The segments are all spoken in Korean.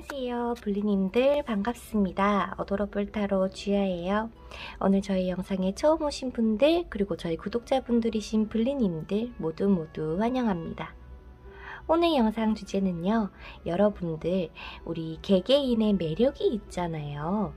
안녕하세요 블리님들 반갑습니다. 어도러블 타로 주야예요. 오늘 저희 영상에 처음 오신 분들 그리고 저희 구독자분들이신 블리님들 모두 환영합니다. 오늘 영상 주제는요, 여러분들 우리 개개인의 매력이 있잖아요.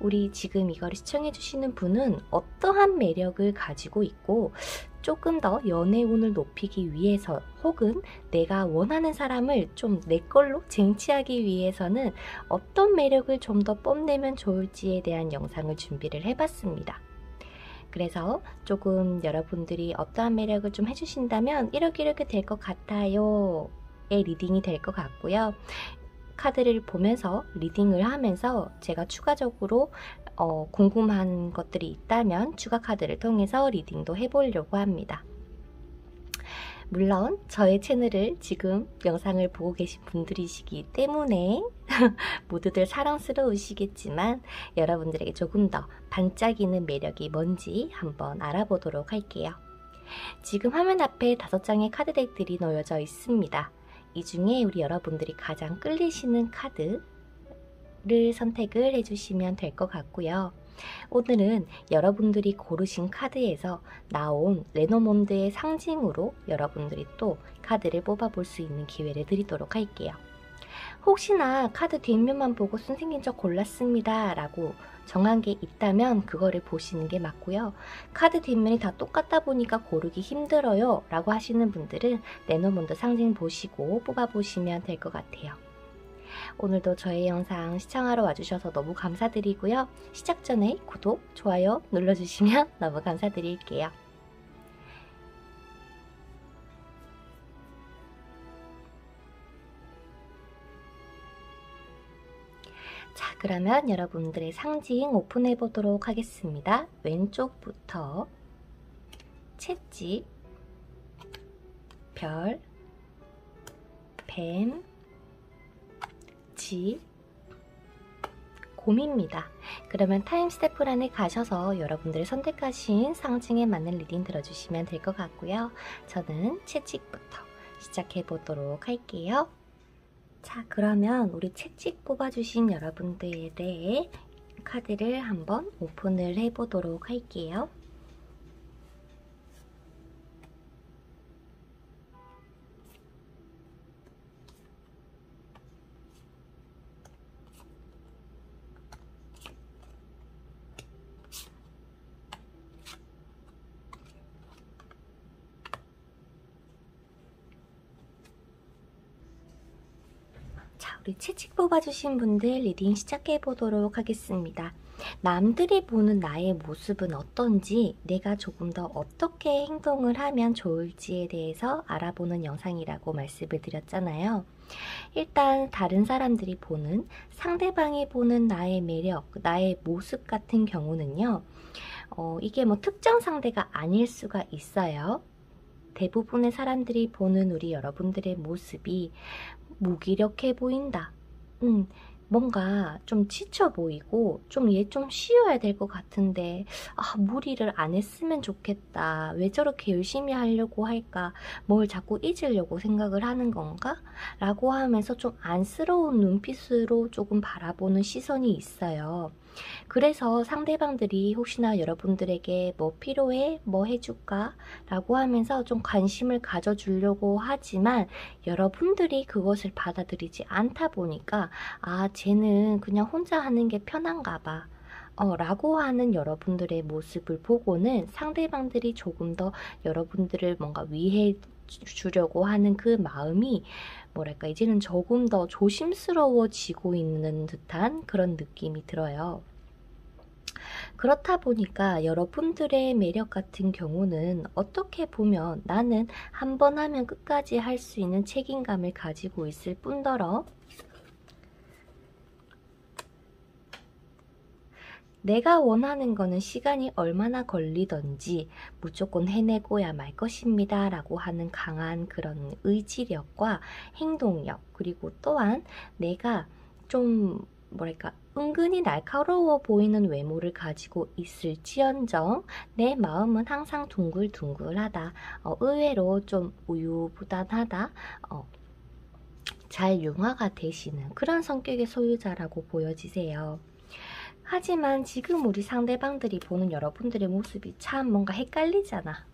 우리 지금 이걸 시청해주시는 분은 어떠한 매력을 가지고 있고 조금 더 연애운을 높이기 위해서 혹은 내가 원하는 사람을 좀 내 걸로 쟁취하기 위해서는 어떤 매력을 좀 더 뽐내면 좋을지에 대한 영상을 준비를 해봤습니다. 그래서 조금 여러분들이 어떠한 매력을 좀 해주신다면 이렇게 될 것 같아요 의 리딩이 될 것 같고요. 카드를 보면서 리딩을 하면서 제가 추가적으로 궁금한 것들이 있다면 추가 카드를 통해서 리딩도 해보려고 합니다. 물론 저의 채널을 지금 영상을 보고 계신 분들이시기 때문에 모두들 사랑스러우시겠지만 여러분들에게 조금 더 반짝이는 매력이 뭔지 한번 알아보도록 할게요. 지금 화면 앞에 5장의 카드덱들이 놓여져 있습니다. 이 중에 우리 여러분들이 가장 끌리시는 카드를 선택을 해주시면 될 것 같고요. 오늘은 여러분들이 고르신 카드에서 나온 레노몬드의 상징으로 여러분들이 또 카드를 뽑아볼 수 있는 기회를 드리도록 할게요. 혹시나 카드 뒷면만 보고 선생님 저 골랐습니다 라고 정한 게 있다면 그거를 보시는 게 맞고요. 카드 뒷면이 다 똑같다 보니까 고르기 힘들어요 라고 하시는 분들은 레노몬드 상징 보시고 뽑아보시면 될 것 같아요. 오늘도 저의 영상 시청하러 와주셔서 너무 감사드리고요. 시작 전에 구독, 좋아요 눌러주시면 너무 감사드릴게요. 자, 그러면 여러분들의 상징 오픈해 보도록 하겠습니다. 왼쪽부터 채찍, 별, 뱀, 집, 곰입니다. 그러면 타임스태프란에 가셔서 여러분들이 선택하신 상징에 맞는 리딩 들어주시면 될 것 같고요. 저는 채찍부터 시작해 보도록 할게요. 자, 그러면 우리 채찍 뽑아주신 여러분들의 카드를 한번 오픈을 해보도록 할게요. 우리 채찍 뽑아주신 분들 리딩 시작해 보도록 하겠습니다. 남들이 보는 나의 모습은 어떤지, 내가 조금 더 어떻게 행동을 하면 좋을지에 대해서 알아보는 영상이라고 말씀을 드렸잖아요. 일단 다른 사람들이 보는, 상대방이 보는 나의 매력, 나의 모습 같은 경우는요. 이게 뭐 특정 상대가 아닐 수가 있어요. 대부분의 사람들이 보는 우리 여러분들의 모습이 무기력해 보인다. 뭔가 좀 지쳐 보이고 얘 좀 쉬어야 될 것 같은데 무리를 안 했으면 좋겠다. 왜 저렇게 열심히 하려고 할까? 뭘 자꾸 잊으려고 생각을 하는 건가? 라고 하면서 좀 안쓰러운 눈빛으로 조금 바라보는 시선이 있어요. 그래서 상대방들이 혹시나 여러분들에게 뭐 필요해? 뭐 해줄까? 라고 하면서 좀 관심을 가져주려고 하지만 여러분들이 그것을 받아들이지 않다 보니까 쟤는 그냥 혼자 하는 게 편한가 봐. 라고 하는 여러분들의 모습을 보고는 상대방들이 조금 더 여러분들을 뭔가 위해 주려고 하는 그 마음이 뭐랄까 이제는 조금 더 조심스러워지고 있는 듯한 그런 느낌이 들어요. 그렇다 보니까 여러분들의 매력 같은 경우는 어떻게 보면 나는 한 번 하면 끝까지 할 수 있는 책임감을 가지고 있을 뿐더러 내가 원하는 거는 시간이 얼마나 걸리던지 무조건 해내고야 말 것입니다 라고 하는 강한 그런 의지력과 행동력, 그리고 또한 내가 좀 뭐랄까 은근히 날카로워 보이는 외모를 가지고 있을지언정 내 마음은 항상 둥글둥글하다. 의외로 좀 우유부단하다. 잘 융화가 되시는 그런 성격의 소유자라고 보여지세요. 하지만 지금 우리 상대방들이 보는 여러분들의 모습이 참 뭔가 헷갈리잖아.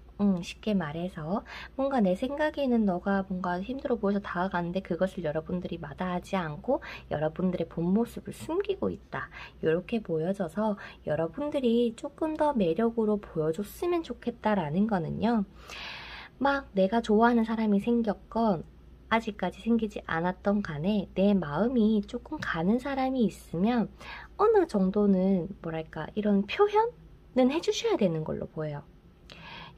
쉽게 말해서 뭔가 내 생각에는 너가 뭔가 힘들어 보여서 다가가는데 그것을 여러분들이 마다하지 않고 여러분들의 본 모습을 숨기고 있다. 이렇게 보여져서 여러분들이 조금 더 매력으로 보여줬으면 좋겠다라는 거는요. 막 내가 좋아하는 사람이 생겼건 아직까지 생기지 않았던 간에 내 마음이 조금 가는 사람이 있으면 어느 정도는 뭐랄까 이런 표현은 해주셔야 되는 걸로 보여요.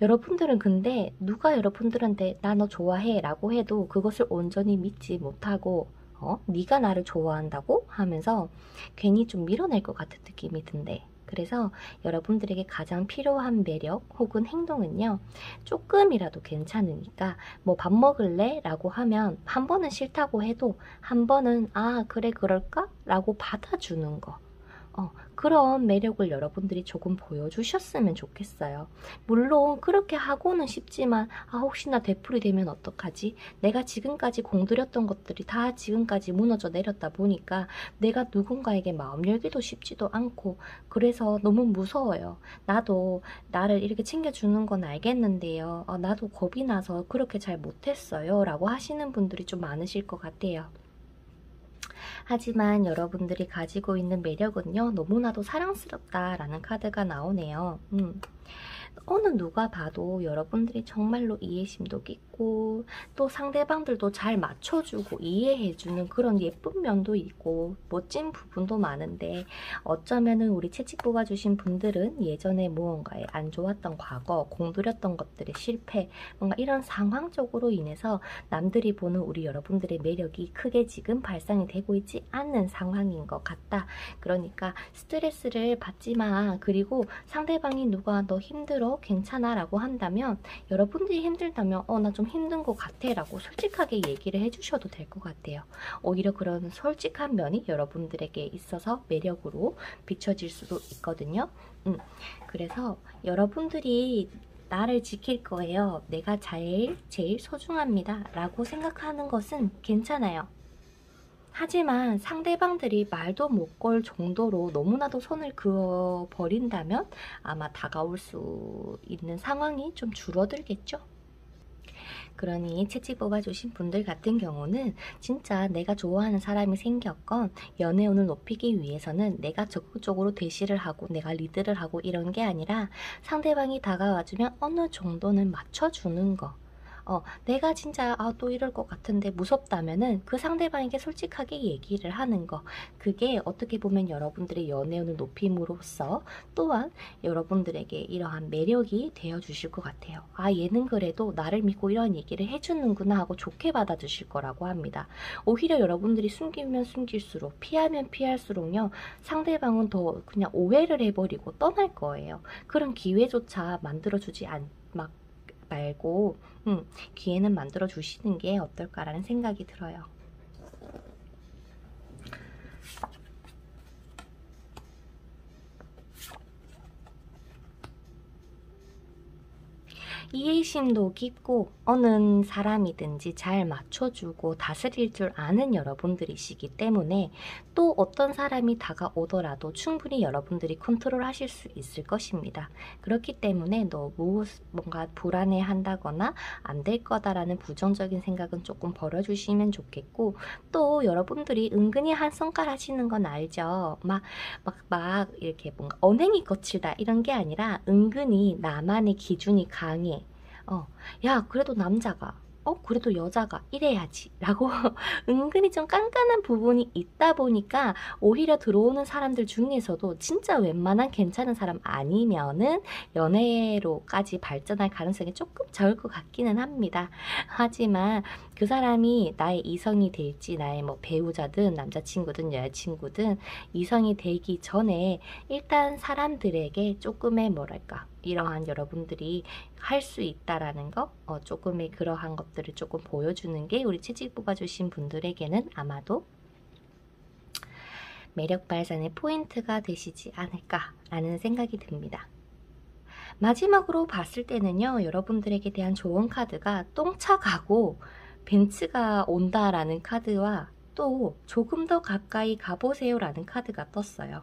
여러분들은 근데 누가 여러분들한테 나 너 좋아해 라고 해도 그것을 온전히 믿지 못하고 네가 나를 좋아한다고? 하면서 괜히 좀 밀어낼 것 같은 느낌이 든대. 그래서 여러분들에게 가장 필요한 매력 혹은 행동은요. 조금이라도 괜찮으니까 뭐 밥 먹을래? 라고 하면 한 번은 싫다고 해도 한 번은 아 그래 그럴까? 라고 받아주는 거. 그런 매력을 여러분들이 조금 보여주셨으면 좋겠어요. 물론 그렇게 하고는 싶지만 혹시나 되풀이 되면 어떡하지? 내가 지금까지 공들였던 것들이 다 지금까지 무너져 내렸다 보니까 내가 누군가에게 마음 열기도 쉽지도 않고 그래서 너무 무서워요. 나도 나를 이렇게 챙겨주는 건 알겠는데요. 나도 겁이 나서 그렇게 잘 못했어요. 라고 하시는 분들이 좀 많으실 것 같아요. 하지만 여러분들이 가지고 있는 매력은요. 너무나도 사랑스럽다라는 카드가 나오네요. 어느 누가 봐도 여러분들이 정말로 이해심도 깊고 또 상대방들도 잘 맞춰주고 이해해주는 그런 예쁜 면도 있고 멋진 부분도 많은데 어쩌면은 우리 채찍 뽑아주신 분들은 예전에 무언가에 안 좋았던 과거, 공들였던 것들의 실패 뭔가 이런 상황적으로 인해서 남들이 보는 우리 여러분들의 매력이 크게 지금 발산이 되고 있지 않는 상황인 것 같다. 그러니까 스트레스를 받지 마. 그리고 상대방이 누가 너 힘들어? 괜찮아? 라고 한다면 여러분들이 힘들다면 나 좀 힘든 것 같아 라고 솔직하게 얘기를 해주셔도 될 것 같아요. 오히려 그런 솔직한 면이 여러분들에게 있어서 매력으로 비춰질 수도 있거든요. 그래서 여러분들이 나를 지킬 거예요. 내가 제일 소중합니다. 라고 생각하는 것은 괜찮아요. 하지만 상대방들이 말도 못 걸 정도로 너무나도 손을 그어버린다면 아마 다가올 수 있는 상황이 좀 줄어들겠죠? 그러니 채찍 뽑아주신 분들 같은 경우는 진짜 내가 좋아하는 사람이 생겼건 연애운을 높이기 위해서는 내가 적극적으로 대시를 하고 내가 리드를 하고 이런 게 아니라 상대방이 다가와주면 어느 정도는 맞춰주는 거. 내가 진짜 또 이럴 것 같은데 무섭다면은 그 상대방에게 솔직하게 얘기를 하는 거. 그게 어떻게 보면 여러분들의 연애운을 높임으로써 또한 여러분들에게 이러한 매력이 되어주실 것 같아요. 얘는 그래도 나를 믿고 이런 얘기를 해주는구나 하고 좋게 받아주실 거라고 합니다. 오히려 여러분들이 숨기면 숨길수록 피하면 피할수록요. 상대방은 더 그냥 오해를 해버리고 떠날 거예요. 그런 기회조차 만들어주지 말고 기회는 만들어 주시는 게 어떨까라는 생각이 들어요. 이해심도 깊고 어느 사람이든지 잘 맞춰주고 다스릴 줄 아는 여러분들이시기 때문에 또 어떤 사람이 다가오더라도 충분히 여러분들이 컨트롤하실 수 있을 것입니다. 그렇기 때문에 너무 뭔가 불안해한다거나 안 될 거다라는 부정적인 생각은 조금 버려주시면 좋겠고 또 여러분들이 은근히 한성깔 하시는 건 알죠? 막 이렇게 뭔가 언행이 거칠다 이런 게 아니라 은근히 나만의 기준이 강해. 야 그래도 남자가 그래도 여자가 이래야지 라고 은근히 좀 깐깐한 부분이 있다 보니까 오히려 들어오는 사람들 중에서도 진짜 웬만한 괜찮은 사람 아니면은 연애로까지 발전할 가능성이 조금 적을 것 같기는 합니다. 하지만 그 사람이 나의 이성이 될지 나의 뭐 배우자든 남자친구든 여자친구든 이성이 되기 전에 일단 사람들에게 조금의 뭐랄까 이러한 여러분들이 할 수 있다라는 거 조금의 그러한 것들을 조금 보여주는 게 우리 채찍 뽑아주신 분들에게는 아마도 매력 발산의 포인트가 되시지 않을까라는 생각이 듭니다. 마지막으로 봤을 때는요. 여러분들에게 대한 좋은 카드가 똥차가고 벤츠가 온다라는 카드와 또 조금 더 가까이 가보세요 라는 카드가 떴어요.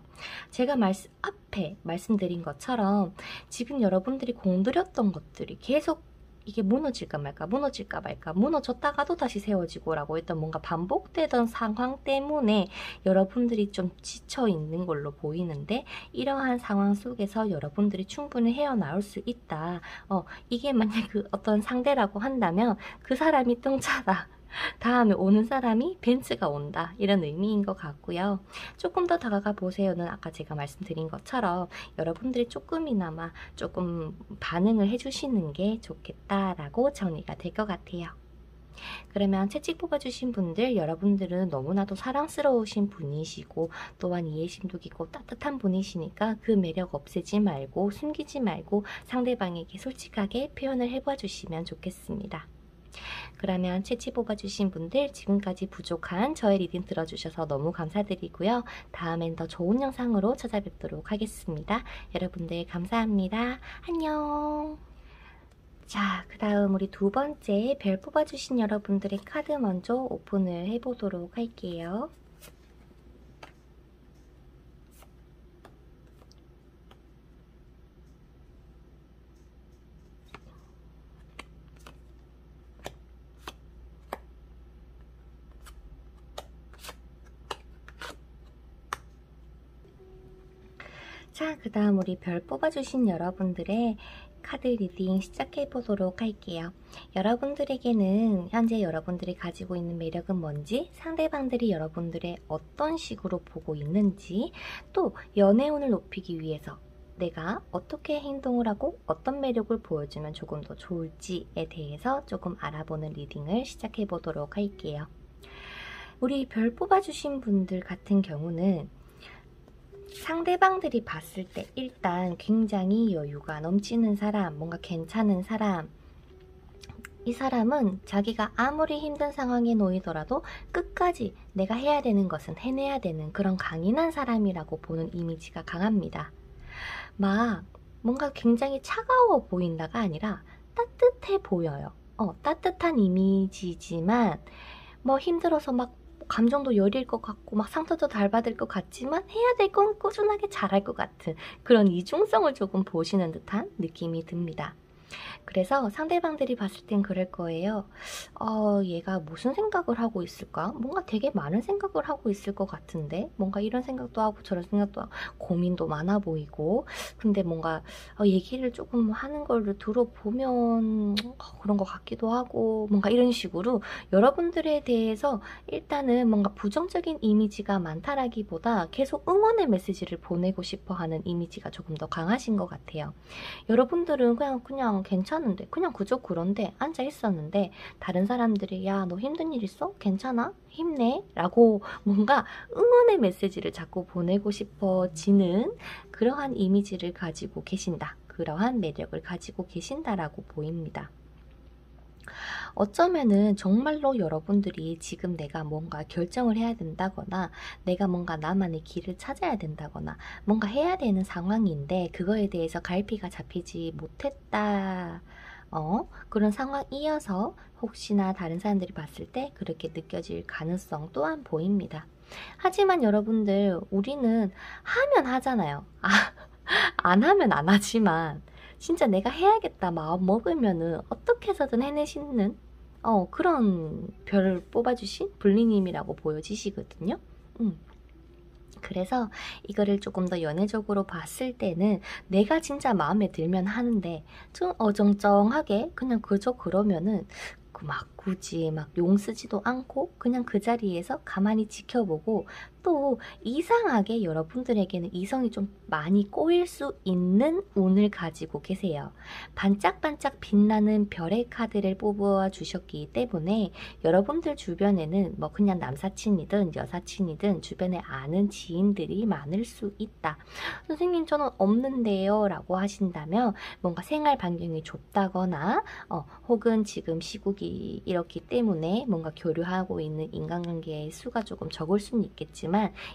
제가 앞에 말씀드린 것처럼 지금 여러분들이 공들였던 것들이 계속 이게 무너질까 말까 무너질까 말까 무너졌다가도 다시 세워지고 라고 했던 뭔가 반복되던 상황 때문에 여러분들이 좀 지쳐 있는 걸로 보이는데, 이러한 상황 속에서 여러분들이 충분히 헤어나올 수 있다. 이게 만약 그 어떤 상대라고 한다면 그 사람이 똥차다, 다음에 오는 사람이 벤츠가 온다, 이런 의미인 것 같고요. 조금 더 다가가 보세요는 아까 제가 말씀드린 것처럼 여러분들이 조금이나마 조금 반응을 해주시는 게 좋겠다라고 정리가 될 것 같아요. 그러면 채찍 뽑아주신 분들, 여러분들은 너무나도 사랑스러우신 분이시고 또한 이해심도 깊고 따뜻한 분이시니까 그 매력 없애지 말고 숨기지 말고 상대방에게 솔직하게 표현을 해봐 주시면 좋겠습니다. 그러면 채찍 뽑아주신 분들, 지금까지 부족한 저의 리딩 들어주셔서 너무 감사드리고요. 다음엔 더 좋은 영상으로 찾아뵙도록 하겠습니다. 여러분들 감사합니다. 안녕. 자, 그 다음 우리 두 번째 별 뽑아주신 여러분들의 카드 먼저 오픈을 해보도록 할게요. 자, 그 다음 우리 별 뽑아주신 여러분들의 카드 리딩 시작해보도록 할게요. 여러분들에게는 현재 여러분들이 가지고 있는 매력은 뭔지, 상대방들이 여러분들의 어떤 식으로 보고 있는지, 또 연애운을 높이기 위해서 내가 어떻게 행동을 하고 어떤 매력을 보여주면 조금 더 좋을지에 대해서 조금 알아보는 리딩을 시작해보도록 할게요. 우리 별 뽑아주신 분들 같은 경우는 상대방들이 봤을 때 일단 굉장히 여유가 넘치는 사람, 뭔가 괜찮은 사람, 이 사람은 자기가 아무리 힘든 상황에 놓이더라도 끝까지 내가 해야 되는 것은 해내야 되는 그런 강인한 사람이라고 보는 이미지가 강합니다. 막 뭔가 굉장히 차가워 보인다가 아니라 따뜻해 보여요. 따뜻한 이미지지만 뭐 힘들어서 막 감정도 여릴 것 같고 막 상처도 덜 받을 것 같지만 해야 될 건 꾸준하게 잘할 것 같은 그런 이중성을 조금 보시는 듯한 느낌이 듭니다. 그래서 상대방들이 봤을 땐 그럴 거예요. 얘가 무슨 생각을 하고 있을까? 뭔가 되게 많은 생각을 하고 있을 것 같은데, 뭔가 이런 생각도 하고 저런 생각도 하고 고민도 많아 보이고, 근데 뭔가 얘기를 조금 하는 걸 들어보면 그런 것 같기도 하고, 뭔가 이런 식으로 여러분들에 대해서 일단은 뭔가 부정적인 이미지가 많다라기보다 계속 응원의 메시지를 보내고 싶어 하는 이미지가 조금 더 강하신 것 같아요. 여러분들은 그냥 괜찮은데, 그냥 그저 그런데 앉아 있었는데 다른 사람들이 야, 너 힘든 일 있어? 괜찮아? 힘내? 라고 뭔가 응원의 메시지를 자꾸 보내고 싶어지는 그러한 이미지를 가지고 계신다. 그러한 매력을 가지고 계신다라고 보입니다. 어쩌면은 정말로 여러분들이 지금 내가 뭔가 결정을 해야 된다거나 내가 뭔가 나만의 길을 찾아야 된다거나 뭔가 해야 되는 상황인데 그거에 대해서 갈피가 잡히지 못했다. 그런 상황이어서 혹시나 다른 사람들이 봤을 때 그렇게 느껴질 가능성 또한 보입니다. 하지만 여러분들, 우리는 하면 하잖아요. 안 하면 안 하지만 진짜 내가 해야겠다 마음 먹으면은 어떻게 해서든 해내시는 그런 별을 뽑아주신 블리님이라고 보여지시거든요. 그래서 이거를 조금 더 연애적으로 봤을 때는 내가 진짜 마음에 들면 하는데 좀 어정쩡하게 그냥 그저 그러면은 막 굳이 막 용 쓰지도 않고 그냥 그 자리에서 가만히 지켜보고, 또 이상하게 여러분들에게는 이성이 좀 많이 꼬일 수 있는 운을 가지고 계세요. 반짝반짝 빛나는 별의 카드를 뽑아 주셨기 때문에 여러분들 주변에는 뭐 그냥 남사친이든 여사친이든 주변에 아는 지인들이 많을 수 있다. 선생님 저는 없는데요 라고 하신다면 뭔가 생활 반경이 좁다거나 혹은 지금 시국이 이렇기 때문에 뭔가 교류하고 있는 인간관계의 수가 조금 적을 수는 있겠지만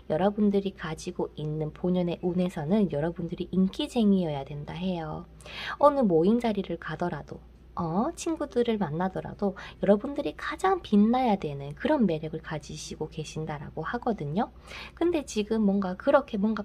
여러분들이 가지고 있는 본연의 운에서는 여러분들이 인기쟁이여야 된다 해요. 어느 모임 자리를 가더라도 친구들을 만나더라도 여러분들이 가장 빛나야 되는 그런 매력을 가지시고 계신다라고 하거든요. 근데 지금 뭔가 그렇게 뭔가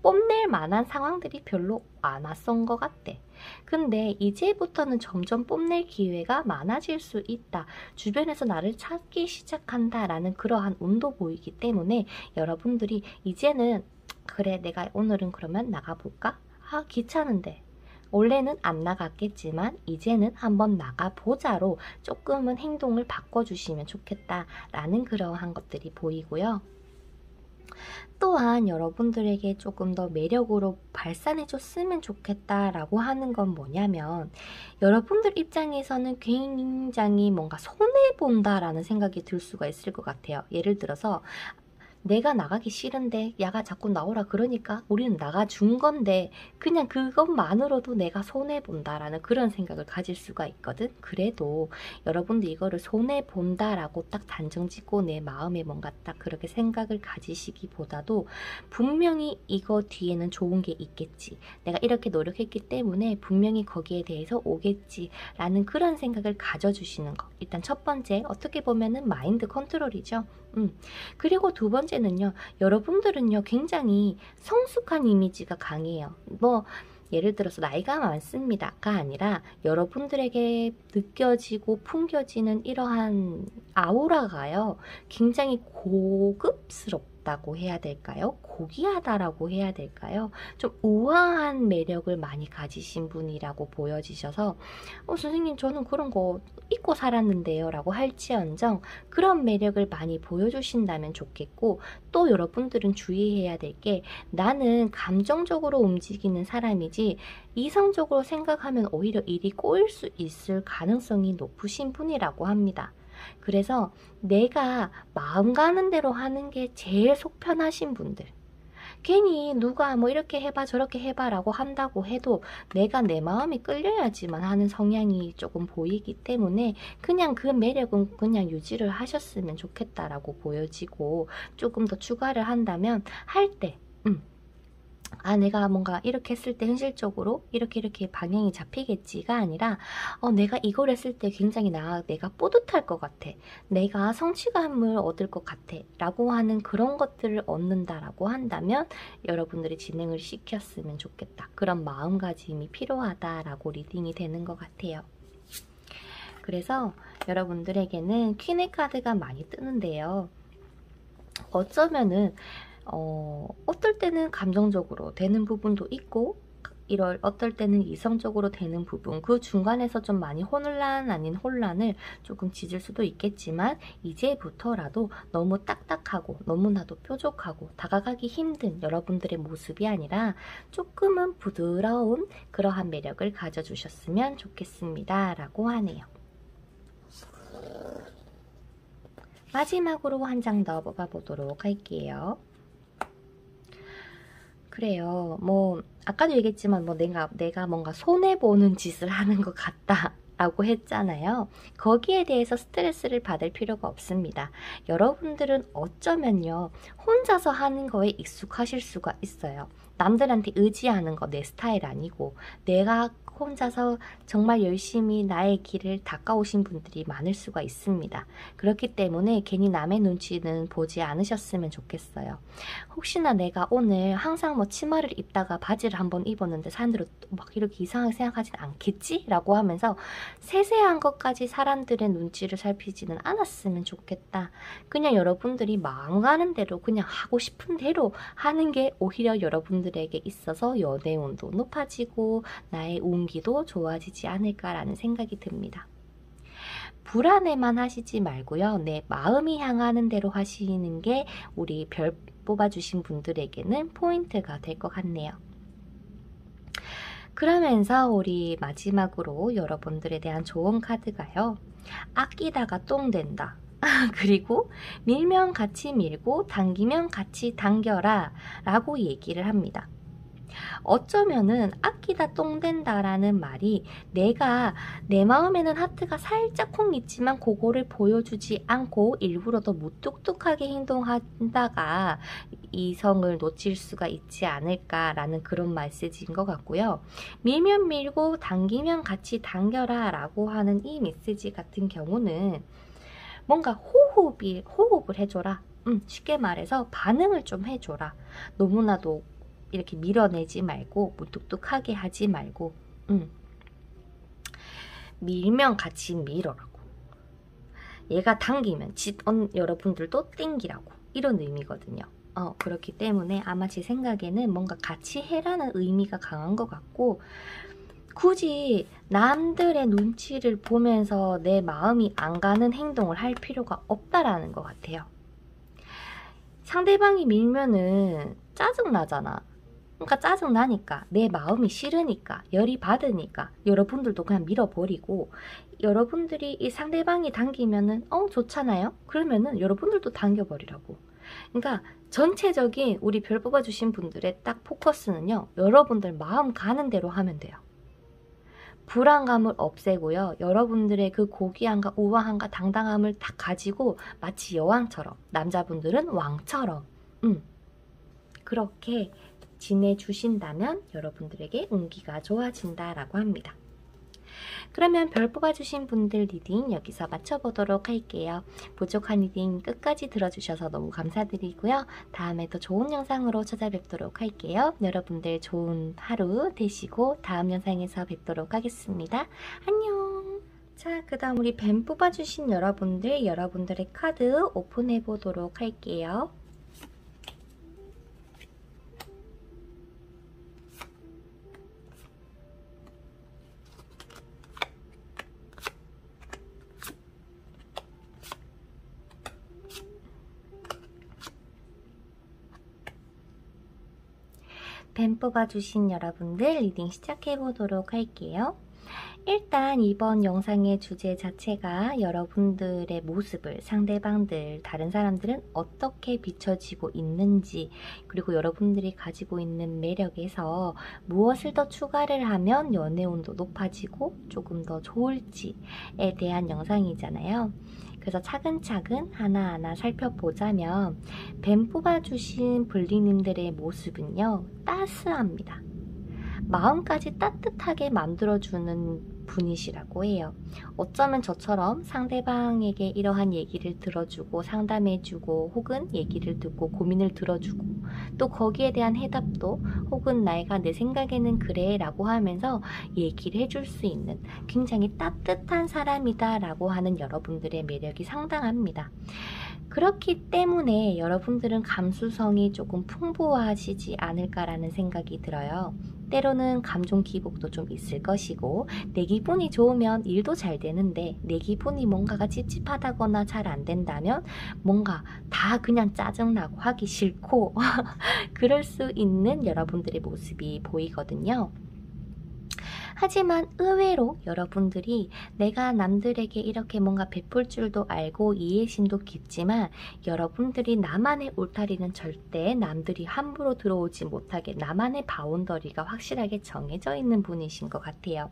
뽐낼 만한 상황들이 별로 안 왔던 것 같대. 근데 이제부터는 점점 뽐낼 기회가 많아질 수 있다. 주변에서 나를 찾기 시작한다라는 그러한 운도 보이기 때문에 여러분들이 이제는 그래, 내가 오늘은 그러면 나가볼까? 아, 귀찮은데. 원래는 안 나갔겠지만 이제는 한번 나가보자로 조금은 행동을 바꿔주시면 좋겠다라는 그러한 것들이 보이고요. 또한 여러분들에게 조금 더 매력으로 발산해줬으면 좋겠다라고 하는 건 뭐냐면, 여러분들 입장에서는 굉장히 뭔가 손해본다라는 생각이 들 수가 있을 것 같아요. 예를 들어서 내가 나가기 싫은데 야가 자꾸 나오라 그러니까 우리는 나가준 건데 그냥 그것만으로도 내가 손해본다라는 그런 생각을 가질 수가 있거든. 그래도 여러분들 이거를 손해본다라고 딱 단정짓고 내 마음에 뭔가 딱 그렇게 생각을 가지시기보다도 분명히 이거 뒤에는 좋은 게 있겠지. 내가 이렇게 노력했기 때문에 분명히 거기에 대해서 오겠지 라는 그런 생각을 가져주시는 거. 일단 첫 번째, 어떻게 보면은 마인드 컨트롤이죠. 그리고 두 번째는요, 여러분들은요 굉장히 성숙한 이미지가 강해요. 뭐 예를 들어서 나이가 많습니다가 아니라 여러분들에게 느껴지고 풍겨지는 이러한 아우라가요 굉장히 고급스럽다고 해야 될까요? 고귀하다라고 해야 될까요? 좀 우아한 매력을 많이 가지신 분이라고 보여지셔서 선생님 저는 그런 거 잊고 살았는데요 라고 할지언정 그런 매력을 많이 보여주신다면 좋겠고, 또 여러분들은 주의해야 될 게, 나는 감정적으로 움직이는 사람이지 이성적으로 생각하면 오히려 일이 꼬일 수 있을 가능성이 높으신 분이라고 합니다. 그래서 내가 마음 가는 대로 하는 게 제일 속 편하신 분들, 괜히 누가 뭐 이렇게 해봐 저렇게 해봐 라고 한다고 해도 내가 내 마음이 끌려야지만 하는 성향이 조금 보이기 때문에 그냥 그 매력은 그냥 유지를 하셨으면 좋겠다라고 보여지고, 조금 더 추가를 한다면 할 때 내가 뭔가 이렇게 했을 때 현실적으로 이렇게 방향이 잡히겠지가 아니라 내가 이걸 했을 때 굉장히 내가 뿌듯할 것 같아, 내가 성취감을 얻을 것 같아 라고 하는 그런 것들을 얻는다라고 한다면 여러분들이 진행을 시켰으면 좋겠다, 그런 마음가짐이 필요하다라고 리딩이 되는 것 같아요. 그래서 여러분들에게는 퀸의 카드가 많이 뜨는데요, 어쩌면은 어떨 때는 감정적으로 되는 부분도 있고 어떨 때는 이성적으로 되는 부분, 그 중간에서 좀 많이 혼란 아닌 혼란을 조금 짖을 수도 있겠지만, 이제부터라도 너무 딱딱하고 너무나도 뾰족하고 다가가기 힘든 여러분들의 모습이 아니라 조금은 부드러운 그러한 매력을 가져주셨으면 좋겠습니다 라고 하네요. 마지막으로 한 장 더 뽑아보도록 할게요. 그래요. 뭐 아까도 얘기했지만 뭐 내가 뭔가 손해보는 짓을 하는 것 같다 라고 했잖아요. 거기에 대해서 스트레스를 받을 필요가 없습니다. 여러분들은 어쩌면요 혼자서 하는 거에 익숙하실 수가 있어요. 남들한테 의지하는 거 내 스타일 아니고 내가 혼자서 정말 열심히 나의 길을 닦아오신 분들이 많을 수가 있습니다. 그렇기 때문에 괜히 남의 눈치는 보지 않으셨으면 좋겠어요. 혹시나 내가 오늘 항상 뭐 치마를 입다가 바지를 한번 입었는데 사람들은 막 이렇게 이상하게 생각하진 않겠지? 라고 하면서 세세한 것까지 사람들의 눈치를 살피지는 않았으면 좋겠다. 그냥 여러분들이 마음 가는 대로 그냥 하고 싶은 대로 하는 게 오히려 여러분들에게 있어서 연애운도 높아지고 나의 운기도 좋아지지 않을까라는 생각이 듭니다. 불안해만 하시지 말고요. 내 마음이 향하는 대로 하시는 게 우리 별 뽑아주신 분들에게는 포인트가 될 것 같네요. 그러면서 우리 마지막으로 여러분들에 대한 좋은 카드가요, 아끼다가 똥 된다. 그리고 밀면 같이 밀고 당기면 같이 당겨라 라고 얘기를 합니다. 어쩌면은 아끼다 똥 된다라는 말이 내가 내 마음에는 하트가 살짝 콩 있지만 그거를 보여주지 않고 일부러 더 무뚝뚝하게 행동한다가 이성을 놓칠 수가 있지 않을까라는 그런 메시지인 것 같고요. 밀면 밀고 당기면 같이 당겨라 라고 하는 이 메시지 같은 경우는 뭔가 호흡을 해줘라. 쉽게 말해서 반응을 좀 해줘라. 너무나도 이렇게 밀어내지 말고 무뚝뚝하게 하지 말고 밀면 같이 밀어라고. 얘가 당기면 여러분들도 땡기라고. 이런 의미거든요. 그렇기 때문에 아마 제 생각에는 뭔가 같이 해라는 의미가 강한 것 같고, 굳이 남들의 눈치를 보면서 내 마음이 안 가는 행동을 할 필요가 없다라는 것 같아요. 상대방이 밀면은 짜증나잖아. 그러니까 짜증나니까, 내 마음이 싫으니까, 열이 받으니까 여러분들도 그냥 밀어버리고, 여러분들이 이 상대방이 당기면은 좋잖아요? 그러면은 여러분들도 당겨버리라고. 그러니까 전체적인 우리 별 뽑아주신 분들의 딱 포커스는요, 여러분들 마음 가는 대로 하면 돼요. 불안감을 없애고요. 여러분들의 그 고귀함과 우아함과 당당함을 다 가지고 마치 여왕처럼, 남자분들은 왕처럼 그렇게 지내주신다면 여러분들에게 운기가 좋아진다라고 합니다. 그러면 별 뽑아주신 분들 리딩 여기서 마쳐보도록 할게요. 부족한 리딩 끝까지 들어주셔서 너무 감사드리고요. 다음에 또 좋은 영상으로 찾아뵙도록 할게요. 여러분들 좋은 하루 되시고 다음 영상에서 뵙도록 하겠습니다. 안녕. 자, 그 다음 우리 뱀 뽑아주신 여러분들의 카드 오픈해보도록 할게요. 뱀 뽑아주신 여러분들 리딩 시작해보도록 할게요. 일단 이번 영상의 주제 자체가 여러분들의 모습을 상대방들, 다른 사람들은 어떻게 비춰지고 있는지, 그리고 여러분들이 가지고 있는 매력에서 무엇을 더 추가를 하면 연애운도 높아지고 조금 더 좋을지에 대한 영상이잖아요. 그래서 차근차근 하나하나 살펴보자면 뱀 뽑아주신 블리님들의 모습은요, 따스합니다. 마음까지 따뜻하게 만들어주는 분이시라고 해요. 어쩌면 저처럼 상대방에게 이러한 얘기를 들어주고 상담해주고 혹은 얘기를 듣고 고민을 들어주고 또 거기에 대한 해답도 혹은 내가 내 생각에는 그래 라고 하면서 얘기를 해줄 수 있는 굉장히 따뜻한 사람이다 라고 하는 여러분들의 매력이 상당합니다. 그렇기 때문에 여러분들은 감수성이 조금 풍부하시지 않을까라는 생각이 들어요. 때로는 감정 기복도 좀 있을 것이고, 내 기분이 좋으면 일도 잘 되는데 내 기분이 뭔가가 찝찝하다거나 잘 안 된다면 뭔가 다 그냥 짜증나고 하기 싫고 그럴 수 있는 여러분들의 모습이 보이거든요. 하지만 의외로 여러분들이 내가 남들에게 이렇게 뭔가 베풀 줄도 알고 이해심도 깊지만 여러분들이 나만의 울타리는 절대 남들이 함부로 들어오지 못하게 나만의 바운더리가 확실하게 정해져 있는 분이신 것 같아요.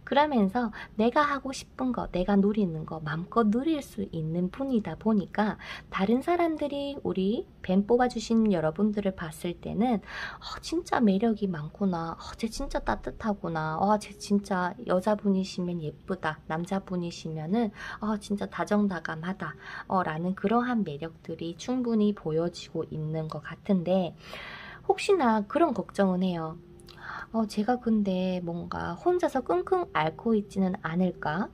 그러면서 내가 하고 싶은 거, 내가 누리는 거 마음껏 누릴 수 있는 분이다 보니까 다른 사람들이 우리 뱀 뽑아주신 여러분들을 봤을 때는 진짜 매력이 많구나, 쟤 진짜 따뜻하구나, 쟤 진짜 여자분이시면 예쁘다, 남자분이시면은 진짜 다정다감하다 라는 그러한 매력들이 충분히 보여지고 있는 것 같은데, 혹시나 그런 걱정은 해요. 제가 근데 뭔가 혼자서 끙끙 앓고 있지는 않을까?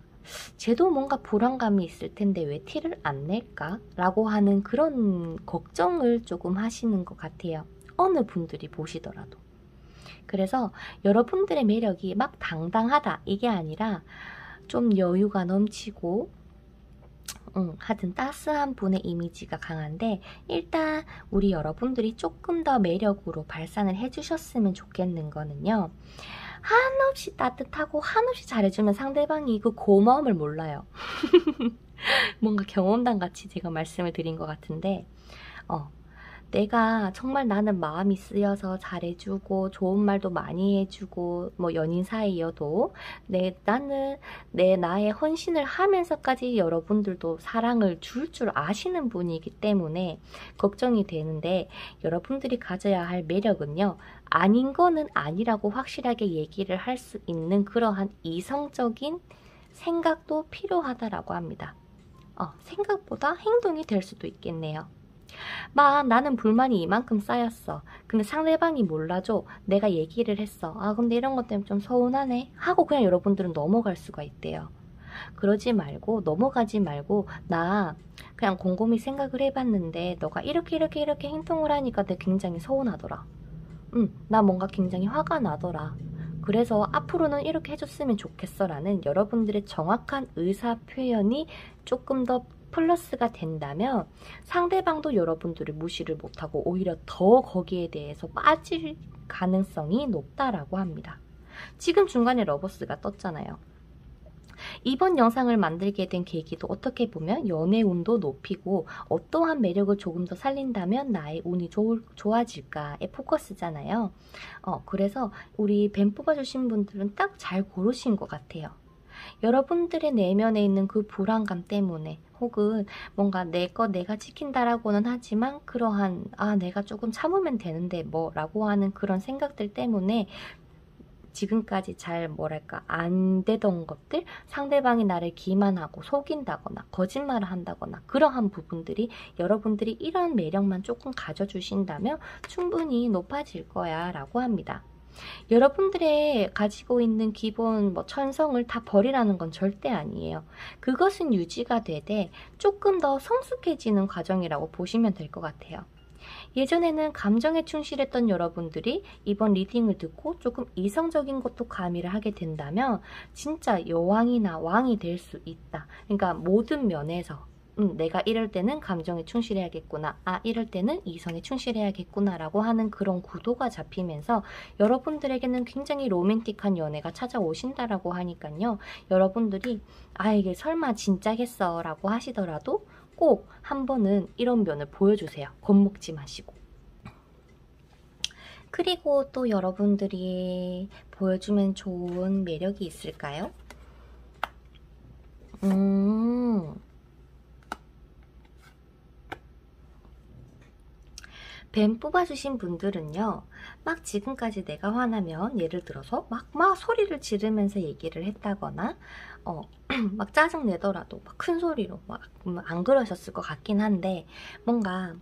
쟤도 뭔가 불안감이 있을 텐데 왜 티를 안 낼까? 라고 하는 그런 걱정을 조금 하시는 것 같아요. 어느 분들이 보시더라도. 그래서 여러분들의 매력이 막 당당하다 이게 아니라 좀 여유가 넘치고 하여튼 따스한 분의 이미지가 강한데, 일단 우리 여러분들이 조금 더 매력으로 발산을 해주셨으면 좋겠는 거는요, 한없이 따뜻하고 한없이 잘해주면 상대방이 그 고마움을 몰라요. 뭔가 경험담 같이 제가 말씀을 드린 것 같은데 내가 정말 나는 마음이 쓰여서 잘해주고 좋은 말도 많이 해주고 뭐 연인 사이여도 나는 나의 헌신을 하면서까지 여러분들도 사랑을 줄 아시는 분이기 때문에 걱정이 되는데, 여러분들이 가져야 할 매력은요, 아닌 거는 아니라고 확실하게 얘기를 할 수 있는 그러한 이성적인 생각도 필요하다라고 합니다. 생각보다 행동이 될 수도 있겠네요. 막 나는 불만이 이만큼 쌓였어. 근데 상대방이 몰라줘. 내가 얘기를 했어. 근데 이런 것 때문에 좀 서운하네 하고 그냥 여러분들은 넘어갈 수가 있대요. 그러지 말고, 넘어가지 말고, 나 그냥 곰곰이 생각을 해봤는데 너가 이렇게 행동을 하니까 내가 굉장히 서운하더라. 나 뭔가 굉장히 화가 나더라. 그래서 앞으로는 이렇게 해줬으면 좋겠어 라는 여러분들의 정확한 의사 표현이 조금 더 플러스가 된다면 상대방도 여러분들을 무시를 못하고 오히려 더 거기에 대해서 빠질 가능성이 높다라고 합니다. 지금 중간에 러버스가 떴잖아요. 이번 영상을 만들게 된 계기도 어떻게 보면 연애 운도 높이고 어떠한 매력을 조금 더 살린다면 나의 운이 좋아질까에 포커스잖아요. 그래서 우리 뱀 뽑아주신 분들은 딱 잘 고르신 것 같아요. 여러분들의 내면에 있는 그 불안감 때문에, 혹은 뭔가 내가 지킨다라고는 하지만 그러한 내가 조금 참으면 되는데 라고 하는 그런 생각들 때문에 지금까지 잘 안 되던 것들, 상대방이 나를 기만하고 속인다거나 거짓말을 한다거나 그러한 부분들이, 여러분들이 이런 매력만 조금 가져주신다면 충분히 높아질 거야 라고 합니다. 여러분들의 가지고 있는 기본 천성을 다 버리라는 건 절대 아니에요. 그것은 유지가 되되 조금 더 성숙해지는 과정이라고 보시면 될 것 같아요. 예전에는 감정에 충실했던 여러분들이 이번 리딩을 듣고 조금 이성적인 것도 가미를 하게 된다면 진짜 여왕이나 왕이 될 수 있다. 그러니까 모든 면에서 내가 이럴 때는 감정에 충실해야겠구나, 이럴 때는 이성에 충실해야겠구나 라고 하는 그런 구도가 잡히면서 여러분들에게는 굉장히 로맨틱한 연애가 찾아오신다라고 하니까요. 여러분들이 이게 설마 진짜겠어 라고 하시더라도 꼭 한 번은 이런 면을 보여주세요. 겁먹지 마시고. 그리고 또 여러분들이 보여주면 좋은 매력이 있을까요? 뱀 뽑아주신 분들은요, 막 지금까지 내가 화나면 예를 들어서 막 소리를 지르면서 얘기를 했다거나 막 짜증 내더라도 막 큰 소리로 안 그러셨을 것 같긴 한데, 뭔가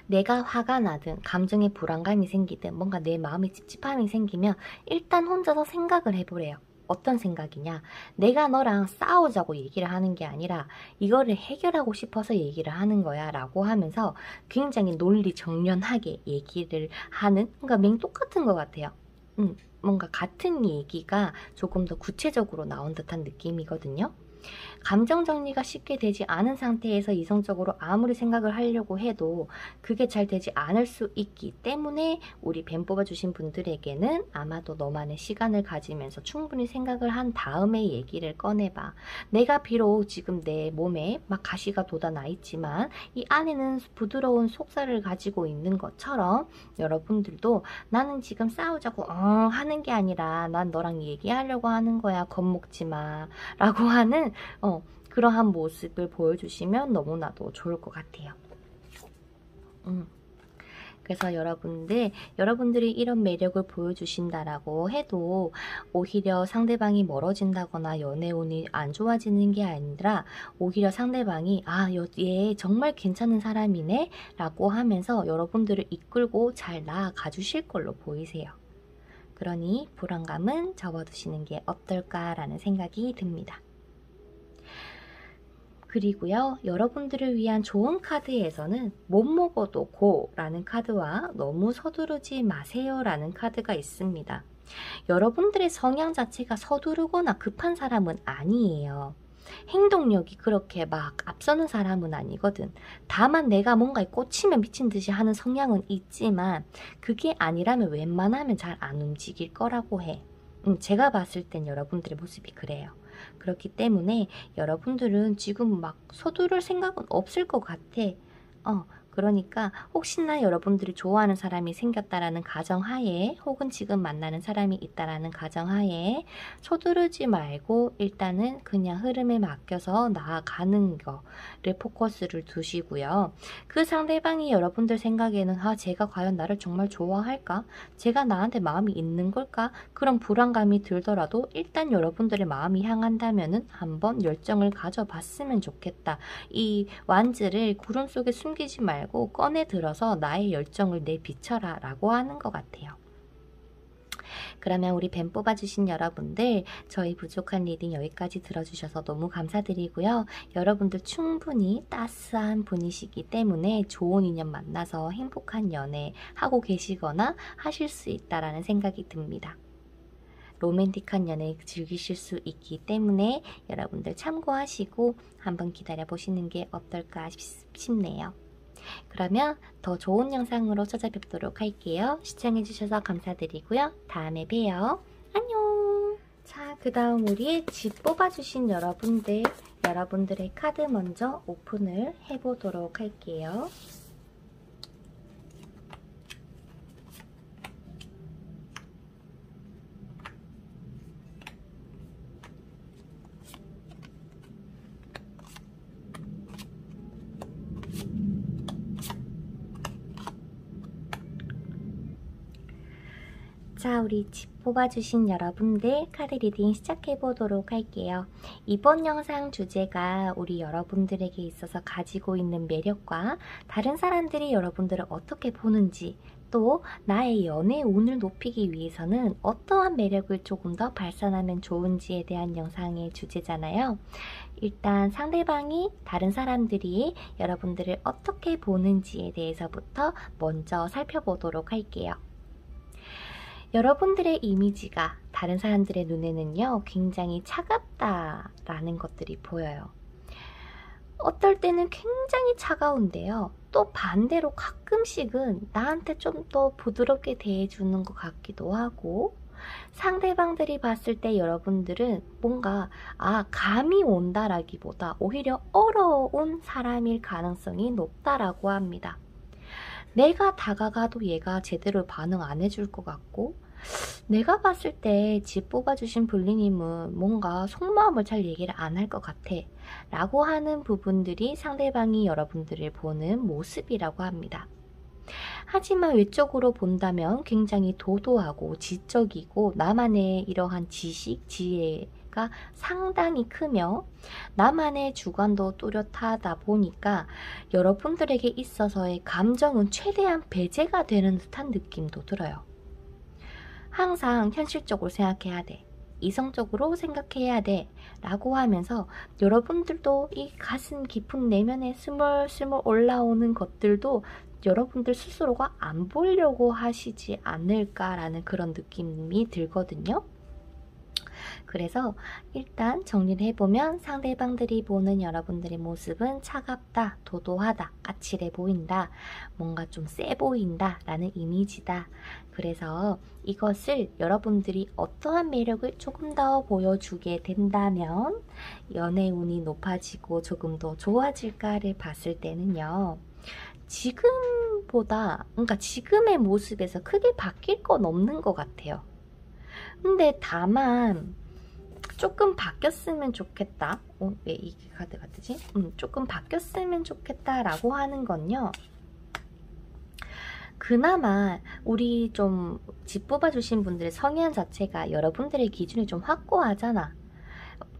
내가 화가 나든 감정에 불안감이 생기든 뭔가 내 마음에 찝찝함이 생기면 일단 혼자서 생각을 해보래요. 어떤 생각이냐, 내가 너랑 싸우자고 얘기를 하는 게 아니라 이거를 해결하고 싶어서 얘기를 하는 거야 라고 하면서 굉장히 논리정연하게 얘기를 하는, 그러니까 맹똑같은 것 같아요. 뭔가 같은 얘기가 조금 더 구체적으로 나온 듯한 느낌이거든요. 감정 정리가 쉽게 되지 않은 상태에서 이성적으로 아무리 생각을 하려고 해도 그게 잘 되지 않을 수 있기 때문에 우리 뱀 뽑아주신 분들에게는 아마도 너만의 시간을 가지면서 충분히 생각을 한 다음에 얘기를 꺼내봐. 내가 비록 지금 내 몸에 막 가시가 돋아나 있지만 이 안에는 부드러운 속살을 가지고 있는 것처럼 여러분들도 나는 지금 싸우자고 하는 게 아니라 난 너랑 얘기하려고 하는 거야, 겁먹지 마 라고 하는 그러한 모습을 보여주시면 너무나도 좋을 것 같아요. 그래서 여러분들이 이런 매력을 보여주신다라고 해도 오히려 상대방이 멀어진다거나 연애운이 안 좋아지는 게 아니라 오히려 상대방이 얘 정말 괜찮은 사람이네 라고 하면서 여러분들을 이끌고 잘 나아가 주실 걸로 보이세요. 그러니 불안감은 접어두시는 게 어떨까라는 생각이 듭니다. 그리고요, 여러분들을 위한 좋은 카드에서는 못 먹어도 고 라는 카드와 너무 서두르지 마세요 라는 카드가 있습니다. 여러분들의 성향 자체가 서두르거나 급한 사람은 아니에요. 행동력이 그렇게 막 앞서는 사람은 아니거든. 다만 내가 뭔가에 꽂히면 미친 듯이 하는 성향은 있지만 그게 아니라면 웬만하면 잘 안 움직일 거라고 해. 제가 봤을 땐 여러분들의 모습이 그래요. 그렇기 때문에 여러분들은 지금 막 서두를 생각은 없을 것 같아. 그러니까 혹시나 여러분들이 좋아하는 사람이 생겼다라는 가정하에 혹은 지금 만나는 사람이 있다라는 가정하에 서두르지 말고 일단은 그냥 흐름에 맡겨서 나아가는 거를 포커스를 두시고요. 그 상대방이 여러분들 생각에는 제가 과연 나를 정말 좋아할까? 제가 나한테 마음이 있는 걸까? 그런 불안감이 들더라도 일단 여러분들의 마음이 향한다면은 한번 열정을 가져봤으면 좋겠다. 이 완즈를 구름 속에 숨기지 말고 꺼내 들어서 나의 열정을 내비쳐라 라고 하는 것 같아요. 그러면 우리 뱀 뽑아주신 여러분들, 저희 부족한 리딩 여기까지 들어주셔서 너무 감사드리고요. 여러분들 충분히 따스한 분이시기 때문에 좋은 인연 만나서 행복한 연애 하고 계시거나 하실 수 있다라는 생각이 듭니다. 로맨틱한 연애 즐기실 수 있기 때문에 여러분들 참고하시고 한번 기다려 보시는 게 어떨까 싶네요. 그러면 더 좋은 영상으로 찾아뵙도록 할게요. 시청해주셔서 감사드리고요. 다음에 봬요. 안녕. 자, 그 다음 우리 집 뽑아주신 여러분들의 카드 먼저 오픈을 해보도록 할게요. 자, 우리 집 뽑아주신 여러분들 카드 리딩 시작해보도록 할게요. 이번 영상 주제가 우리 여러분들에게 있어서 가지고 있는 매력과 다른 사람들이 여러분들을 어떻게 보는지, 또 나의 연애 운을 높이기 위해서는 어떠한 매력을 조금 더 발산하면 좋은지에 대한 영상의 주제잖아요. 일단 상대방이, 다른 사람들이 여러분들을 어떻게 보는지에 대해서부터 먼저 살펴보도록 할게요. 여러분들의 이미지가 다른 사람들의 눈에는요, 굉장히 차갑다라는 것들이 보여요. 어떨 때는 굉장히 차가운데요. 또 반대로 가끔씩은 나한테 좀 더 부드럽게 대해주는 것 같기도 하고, 상대방들이 봤을 때 여러분들은 뭔가 감이 온다라기보다 오히려 얼어온 사람일 가능성이 높다라고 합니다. 내가 다가가도 얘가 제대로 반응 안 해줄 것 같고, 내가 봤을 때 집 뽑아주신 블리님은 뭔가 속마음을 잘 얘기를 안 할 것 같아 라고 하는 부분들이 상대방이 여러분들을 보는 모습이라고 합니다. 하지만 외적으로 본다면 굉장히 도도하고 지적이고 나만의 이러한 지식, 지혜가 상당히 크며 나만의 주관도 뚜렷하다 보니까 여러분들에게 있어서의 감정은 최대한 배제가 되는 듯한 느낌도 들어요. 항상 현실적으로 생각해야 돼, 이성적으로 생각해야 돼 라고 하면서 여러분들도 이 가슴 깊은 내면에 스멀스멀 올라오는 것들도 여러분들 스스로가 안 보려고 하시지 않을까라는 그런 느낌이 들거든요. 그래서 일단 정리를 해보면 상대방들이 보는 여러분들의 모습은 차갑다, 도도하다, 까칠해 보인다, 뭔가 좀 세 보인다 라는 이미지다. 그래서 이것을 여러분들이 어떠한 매력을 조금 더 보여주게 된다면 연애 운이 높아지고 조금 더 좋아질까를 봤을 때는요, 지금보다, 그러니까 지금의 모습에서 크게 바뀔 건 없는 것 같아요. 근데 다만 조금 바뀌었으면 좋겠다. 왜 이게 카드가 뜨지? 조금 바뀌었으면 좋겠다 라고 하는 건요, 그나마 우리 좀 집 뽑아주신 분들의 성향 자체가 여러분들의 기준이 좀 확고하잖아.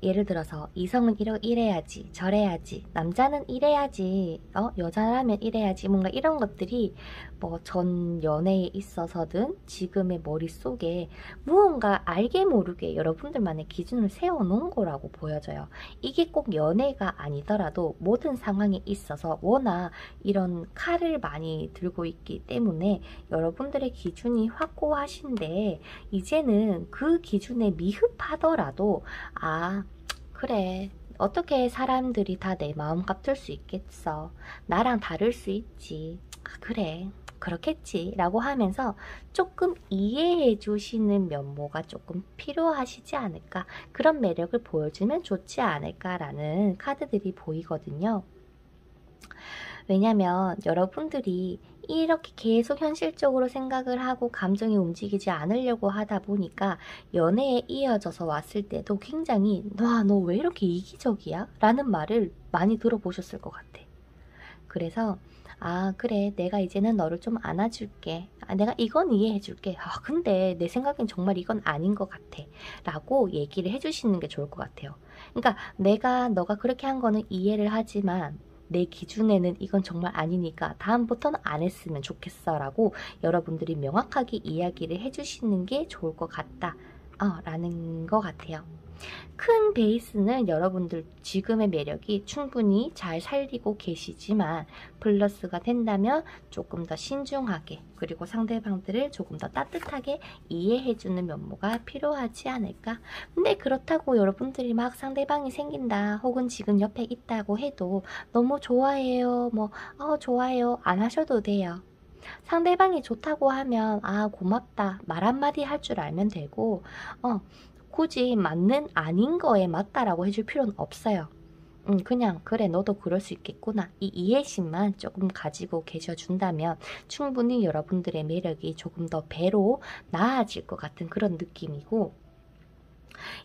예를 들어서 이성은 이래야지, 저래야지, 남자는 이래야지, 여자라면 이래야지, 뭔가 이런 것들이 뭐 전 연애에 있어서든 지금의 머릿속에 무언가 알게 모르게 여러분들만의 기준을 세워놓은 거라고 보여져요. 이게 꼭 연애가 아니더라도 모든 상황에 있어서 워낙 이런 칼을 많이 들고 있기 때문에 여러분들의 기준이 확고하신데, 이제는 그 기준에 미흡하더라도 그래, 어떻게 사람들이 다 내 마음값 들 수 있겠어, 나랑 다를 수 있지, 그래 그렇겠지 라고 하면서 조금 이해해 주시는 면모가 조금 필요하시지 않을까, 그런 매력을 보여주면 좋지 않을까 라는 카드들이 보이거든요. 왜냐면 여러분들이 이렇게 계속 현실적으로 생각을 하고 감정이 움직이지 않으려고 하다 보니까 연애에 이어져서 왔을 때도 굉장히 와, 너 왜 이렇게 이기적이야? 라는 말을 많이 들어보셨을 것 같아. 그래서 아, 그래, 내가 이제는 너를 좀 안아줄게. 아, 내가 이건 이해해줄게. 아, 근데 내 생각엔 정말 이건 아닌 것 같아. 라고 얘기를 해주시는 게 좋을 것 같아요. 그러니까 너가 그렇게 한 거는 이해를 하지만 내 기준에는 이건 정말 아니니까 다음부터는 안 했으면 좋겠어. 라고 여러분들이 명확하게 이야기를 해주시는 게 좋을 것 같다. 라는 것 같아요. 큰 베이스는 여러분들 지금의 매력이 충분히 잘 살리고 계시지만 플러스가 된다면 조금 더 신중하게 그리고 상대방들을 조금 더 따뜻하게 이해해주는 면모가 필요하지 않을까? 근데 그렇다고 여러분들이 막 상대방이 생긴다 혹은 지금 옆에 있다고 해도 너무 좋아해요 좋아요 안 하셔도 돼요. 상대방이 좋다고 하면 아 고맙다 말 한마디 할 줄 알면 되고 굳이 맞는 아닌 거에 맞다라고 해줄 필요는 없어요. 그냥 그래 너도 그럴 수 있겠구나 이 이해심만 조금 가지고 계셔준다면 충분히 여러분들의 매력이 조금 더 배로 나아질 것 같은 그런 느낌이고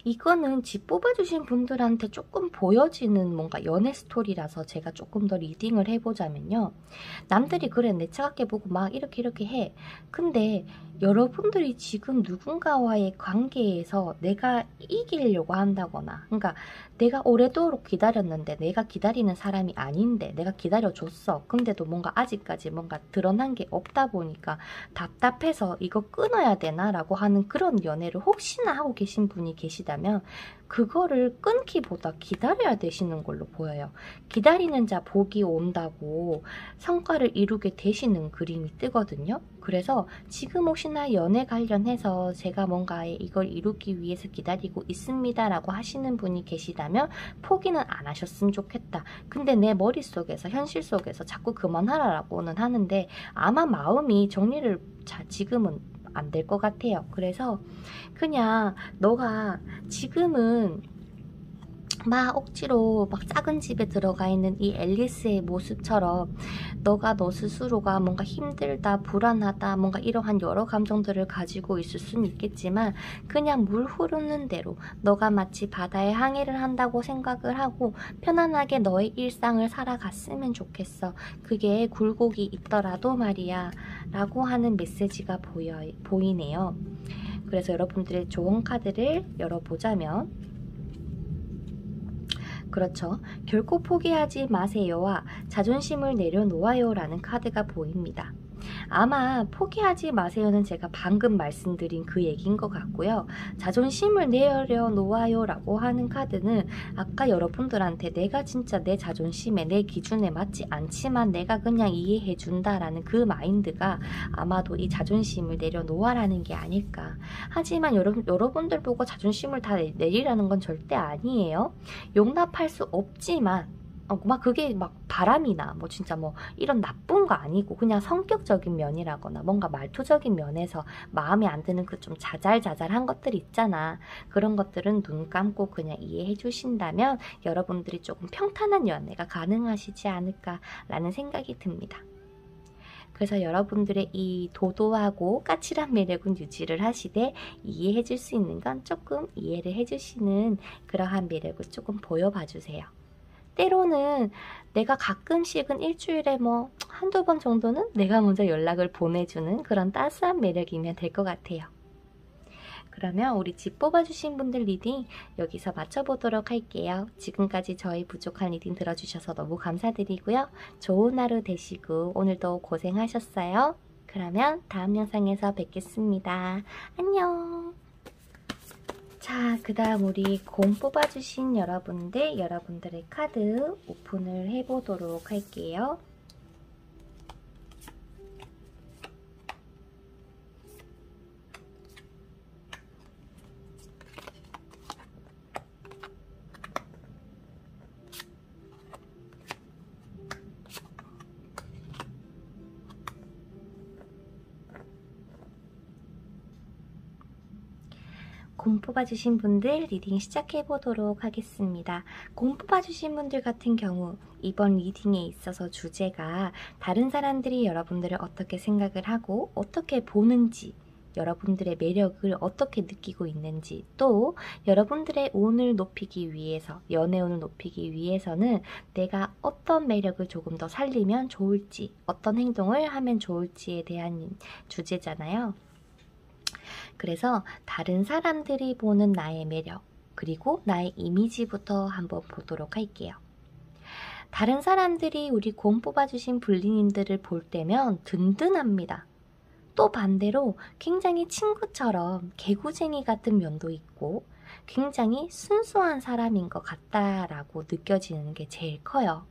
이거는 집 뽑아주신 분들한테 조금 보여지는 뭔가 연애 스토리라서 제가 조금 더 리딩을 해보자면요. 남들이 그래 내 차갑게 보고 막 이렇게 해. 근데 여러분들이 지금 누군가와의 관계에서 내가 이기려고 한다거나 그러니까 내가 오래도록 기다렸는데 내가 기다리는 사람이 아닌데 내가 기다려줬어. 근데도 뭔가 아직까지 뭔가 드러난 게 없다 보니까 답답해서 이거 끊어야 되나? 라고 하는 그런 연애를 혹시나 하고 계신 분이 계시다면 그거를 끊기보다 기다려야 되시는 걸로 보여요. 기다리는 자 복이 온다고 성과를 이루게 되시는 그림이 뜨거든요. 그래서 지금 혹시나 연애 관련해서 제가 뭔가 이걸 이루기 위해서 기다리고 있습니다 라고 하시는 분이 계시다면 포기는 안 하셨으면 좋겠다. 근데 내 머릿속에서 현실 속에서 자꾸 그만하라고는 하는데 아마 마음이 정리를 지금은 안 될 것 같아요. 그래서 그냥 너가 지금은 막 억지로 막 작은 집에 들어가 있는 이 앨리스의 모습처럼 너가 너 스스로가 뭔가 힘들다, 불안하다, 뭔가 이러한 여러 감정들을 가지고 있을 수는 있겠지만 그냥 물 흐르는 대로 너가 마치 바다에 항해를 한다고 생각을 하고 편안하게 너의 일상을 살아갔으면 좋겠어. 그게 굴곡이 있더라도 말이야 라고 하는 메시지가 보이네요. 그래서 여러분들의 조언 카드를 열어보자면 그렇죠. 결코 포기하지 마세요와 자존심을 내려놓아요 라는 카드가 보입니다. 아마 포기하지 마세요는 제가 방금 말씀드린 그 얘기인 것 같고요. 자존심을 내려놓아요 라고 하는 카드는 아까 여러분들한테 내가 진짜 내 자존심에 내 기준에 맞지 않지만 내가 그냥 이해해 준다라는 그 마인드가 아마도 이 자존심을 내려놓아라는 게 아닐까. 하지만 여러분들 보고 자존심을 다 내리라는 건 절대 아니에요. 용납할 수 없지만 막 그게 막 바람이나 뭐 진짜 뭐 이런 나쁜 거 아니고 그냥 성격적인 면이라거나 뭔가 말투적인 면에서 마음에 안 드는 그 좀 자잘자잘한 것들 있잖아. 그런 것들은 눈 감고 그냥 이해해 주신다면 여러분들이 조금 평탄한 연애가 가능하시지 않을까라는 생각이 듭니다. 그래서 여러분들의 이 도도하고 까칠한 매력은 유지를 하시되 이해해 줄 수 있는 건 조금 이해를 해주시는 그러한 매력을 조금 보여봐 주세요. 때로는 내가 가끔씩은 일주일에 뭐 한두 번 정도는 내가 먼저 연락을 보내주는 그런 따스한 매력이면 될 것 같아요. 그러면 우리 집 뽑아주신 분들 리딩 여기서 마쳐보도록 할게요. 지금까지 저희 부족한 리딩 들어주셔서 너무 감사드리고요. 좋은 하루 되시고 오늘도 고생하셨어요. 그러면 다음 영상에서 뵙겠습니다. 안녕. 자, 그 다음 우리 공 뽑아주신 여러분들의 카드 오픈을 해보도록 할게요. 공 뽑아주신 분들 리딩 시작해보도록 하겠습니다. 공 뽑아주신 분들 같은 경우 이번 리딩에 있어서 주제가 다른 사람들이 여러분들을 어떻게 생각을 하고 어떻게 보는지, 여러분들의 매력을 어떻게 느끼고 있는지, 또 여러분들의 운을 높이기 위해서, 연애운을 높이기 위해서는 내가 어떤 매력을 조금 더 살리면 좋을지, 어떤 행동을 하면 좋을지에 대한 주제잖아요. 그래서 다른 사람들이 보는 나의 매력, 그리고 나의 이미지부터 한번 보도록 할게요. 다른 사람들이 우리 공 뽑아주신 불리님들을 볼 때면 든든합니다. 또 반대로 굉장히 친구처럼 개구쟁이 같은 면도 있고 굉장히 순수한 사람인 것 같다라고 느껴지는 게 제일 커요.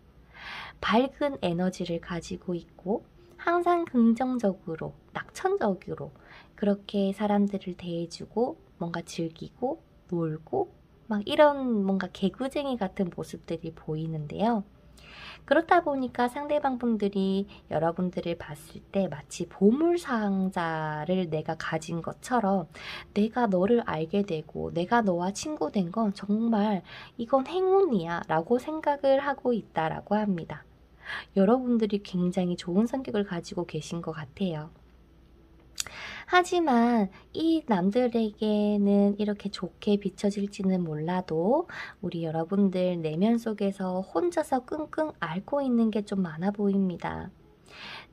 밝은 에너지를 가지고 있고 항상 긍정적으로, 낙천적으로 그렇게 사람들을 대해주고 뭔가 즐기고 놀고 막 이런 뭔가 개구쟁이 같은 모습들이 보이는데요. 그렇다 보니까 상대방 분들이 여러분들을 봤을 때 마치 보물상자를 내가 가진 것처럼 내가 너를 알게 되고 내가 너와 친구 된 건 정말 이건 행운이야 라고 생각을 하고 있다라고 합니다. 여러분들이 굉장히 좋은 성격을 가지고 계신 것 같아요. 하지만 이 남들에게는 이렇게 좋게 비춰질지는 몰라도 우리 여러분들 내면 속에서 혼자서 끙끙 앓고 있는 게 좀 많아 보입니다.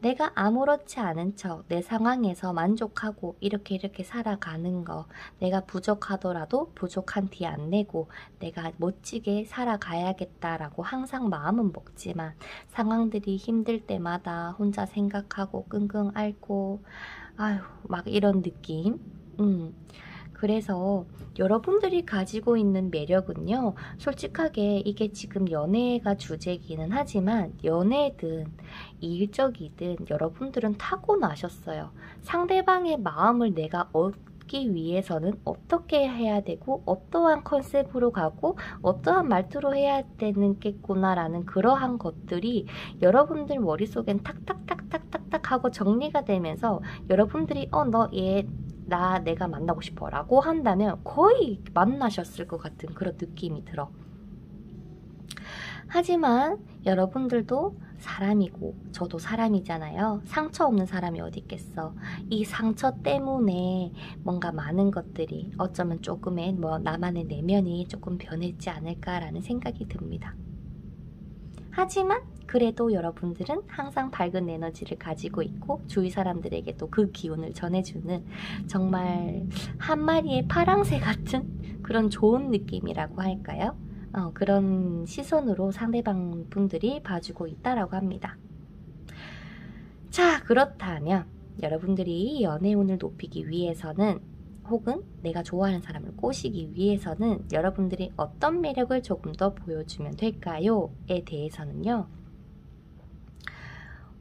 내가 아무렇지 않은 척 내 상황에서 만족하고 이렇게 살아가는 거, 내가 부족하더라도 부족한 티 안 내고 내가 멋지게 살아가야겠다라고 항상 마음은 먹지만 상황들이 힘들 때마다 혼자 생각하고 끙끙 앓고 아휴 막 이런 느낌. 그래서 여러분들이 가지고 있는 매력은요, 솔직하게 이게 지금 연애가 주제기는 하지만 연애든 일적이든 여러분들은 타고나셨어요. 상대방의 마음을 내가 얻기 위해서는 어떻게 해야 되고 어떠한 컨셉으로 가고 어떠한 말투로 해야 되는겠구나라는 그러한 것들이 여러분들 머릿속엔 탁탁탁탁탁탁 하고 정리가 되면서 여러분들이 너 얘 내가 만나고 싶어 라고 한다면 거의 만나셨을 것 같은 그런 느낌이 들어. 하지만 여러분들도 사람이고 저도 사람이잖아요. 상처 없는 사람이 어디 있겠어. 이 상처 때문에 뭔가 많은 것들이 어쩌면 조금의 나만의 내면이 조금 변했지 않을까라는 생각이 듭니다. 하지만 그래도 여러분들은 항상 밝은 에너지를 가지고 있고 주위 사람들에게도 그 기운을 전해주는 정말 한 마리의 파랑새 같은 그런 좋은 느낌이라고 할까요? 그런 시선으로 상대방 분들이 봐주고 있다라고 합니다. 자, 그렇다면 여러분들이 연애운을 높이기 위해서는 혹은 내가 좋아하는 사람을 꼬시기 위해서는 여러분들이 어떤 매력을 조금 더 보여주면 될까요? 에 대해서는요.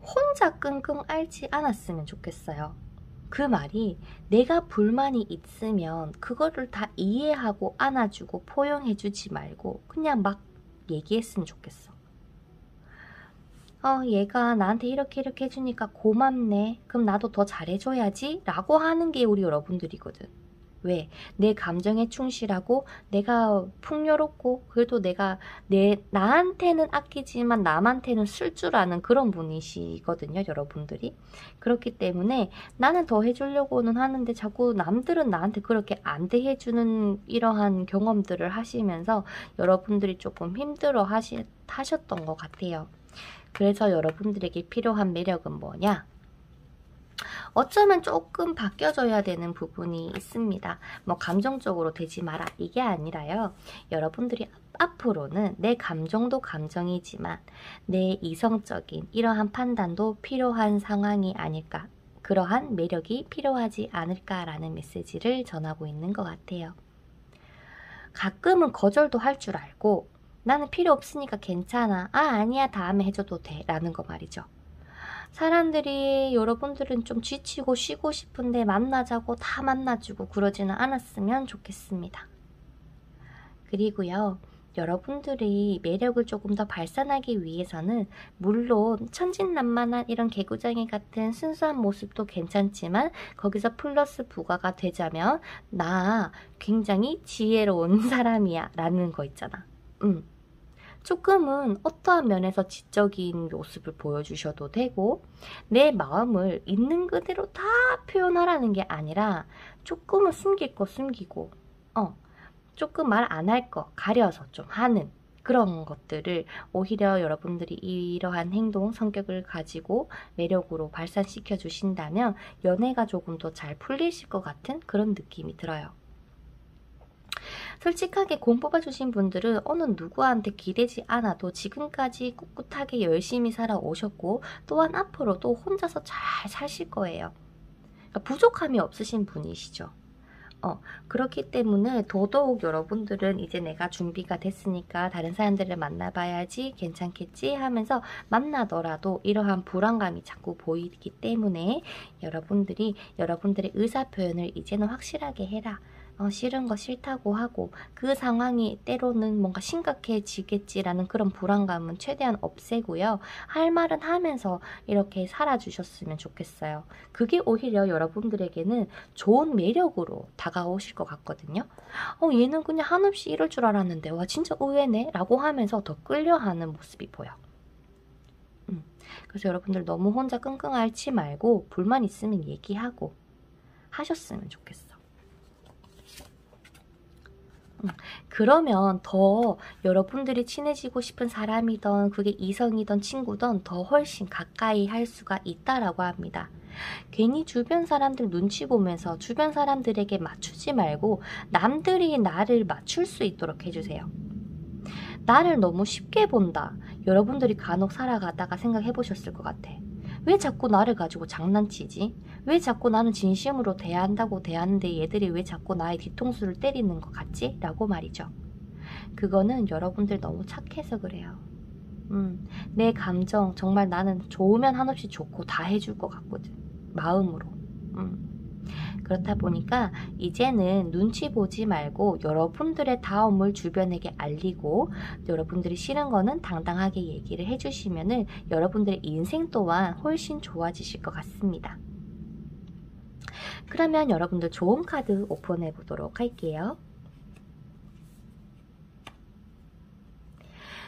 혼자 끙끙 앓지 않았으면 좋겠어요. 그 말이 내가 불만이 있으면 그거를 다 이해하고 안아주고 포용해주지 말고 그냥 막 얘기했으면 좋겠어. 얘가 나한테 이렇게 해주니까 고맙네. 그럼 나도 더 잘해줘야지 라고 하는 게 우리 여러분들이거든. 왜? 내 감정에 충실하고 내가 풍요롭고 그래도 내가 나한테는 아끼지만 남한테는 쓸 줄 아는 그런 분이시거든요, 여러분들이. 그렇기 때문에 나는 더 해주려고는 하는데 자꾸 남들은 나한테 그렇게 안 대해주는 이러한 경험들을 하시면서 여러분들이 조금 힘들어 하셨던 것 같아요. 그래서 여러분들에게 필요한 매력은 뭐냐? 어쩌면 조금 바뀌어져야 되는 부분이 있습니다. 감정적으로 되지 마라 이게 아니라요. 여러분들이 앞으로는 내 감정도 감정이지만 내 이성적인 이러한 판단도 필요한 상황이 아닐까. 그러한 매력이 필요하지 않을까라는 메시지를 전하고 있는 것 같아요. 가끔은 거절도 할 줄 알고 나는 필요 없으니까 괜찮아. 아니야 다음에 해줘도 돼 라는 거 말이죠. 사람들이 여러분들은 좀 지치고 쉬고 싶은데 만나자고 다 만나주고 그러지는 않았으면 좋겠습니다. 그리고요. 여러분들이 매력을 조금 더 발산하기 위해서는 물론 천진난만한 이런 개구쟁이 같은 순수한 모습도 괜찮지만 거기서 플러스 부가가 되자면 나 굉장히 지혜로운 사람이야 라는 거 있잖아. 조금은 어떠한 면에서 지적인 모습을 보여주셔도 되고 내 마음을 있는 그대로 다 표현하라는 게 아니라 조금은 숨길 거 숨기고 조금 말 안 할 거 가려서 좀 하는 그런 것들을 오히려 여러분들이 이러한 행동, 성격을 가지고 매력으로 발산시켜 주신다면 연애가 조금 더 잘 풀리실 것 같은 그런 느낌이 들어요. 솔직하게 공 뽑아주신 분들은 어느 누구한테 기대지 않아도 지금까지 꿋꿋하게 열심히 살아오셨고 또한 앞으로도 혼자서 잘 사실 거예요. 그러니까 부족함이 없으신 분이시죠. 그렇기 때문에 더더욱 여러분들은 이제 내가 준비가 됐으니까 다른 사람들을 만나봐야지 괜찮겠지 하면서 만나더라도 이러한 불안감이 자꾸 보이기 때문에 여러분들이 여러분들의 의사표현을 이제는 확실하게 해라. 싫은 거 싫다고 하고 그 상황이 때로는 뭔가 심각해지겠지라는 그런 불안감은 최대한 없애고요. 할 말은 하면서 이렇게 살아주셨으면 좋겠어요. 그게 오히려 여러분들에게는 좋은 매력으로 다가오실 것 같거든요. 얘는 그냥 한없이 이럴 줄 알았는데 와 진짜 의외네 라고 하면서 더 끌려하는 모습이 보여. 그래서 여러분들 너무 혼자 끙끙 앓지 말고 불만 있으면 얘기하고 하셨으면 좋겠어. 그러면 더 여러분들이 친해지고 싶은 사람이든 그게 이성이든 친구든 더 훨씬 가까이 할 수가 있다라고 합니다. 괜히 주변 사람들 눈치 보면서 주변 사람들에게 맞추지 말고 남들이 나를 맞출 수 있도록 해주세요. 나를 너무 쉽게 본다. 여러분들이 간혹 살아가다가 생각해 보셨을 것 같아. 왜 자꾸 나를 가지고 장난치지? 왜 자꾸 나는 진심으로 대한다고 대하는데 얘들이 왜 자꾸 나의 뒤통수를 때리는 것 같지? 라고 말이죠. 그거는 여러분들 너무 착해서 그래요. 내 감정 정말 나는 좋으면 한없이 좋고 다 해줄 것 같거든. 마음으로. 그렇다 보니까 이제는 눈치 보지 말고 여러분들의 다움을 주변에게 알리고 여러분들이 싫은 거는 당당하게 얘기를 해주시면은 여러분들의 인생 또한 훨씬 좋아지실 것 같습니다. 그러면 여러분들 좋은 카드 오픈해 보도록 할게요.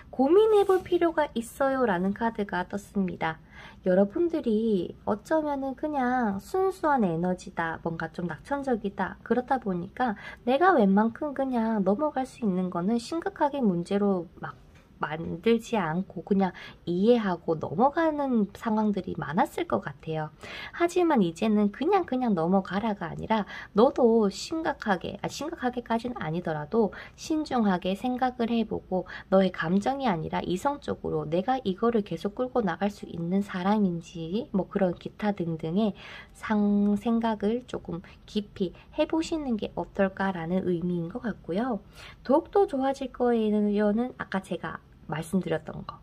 고민해볼 필요가 있어요 라는 카드가 떴습니다. 여러분들이 어쩌면은 그냥 순수한 에너지다, 뭔가 좀 낙천적이다, 그렇다 보니까 내가 웬만큼 그냥 넘어갈 수 있는 거는 심각하게 문제로 막 만들지 않고 그냥 이해하고 넘어가는 상황들이 많았을 것 같아요. 하지만 이제는 그냥 넘어가라가 아니라 너도 심각하게까지는 아니더라도 신중하게 생각을 해보고 너의 감정이 아니라 이성적으로 내가 이거를 계속 끌고 나갈 수 있는 사람인지 뭐 그런 기타 등등의 생각을 조금 깊이 해보시는 게 어떨까라는 의미인 것 같고요. 더욱더 좋아질 거에는 아까 제가 말씀드렸던 거,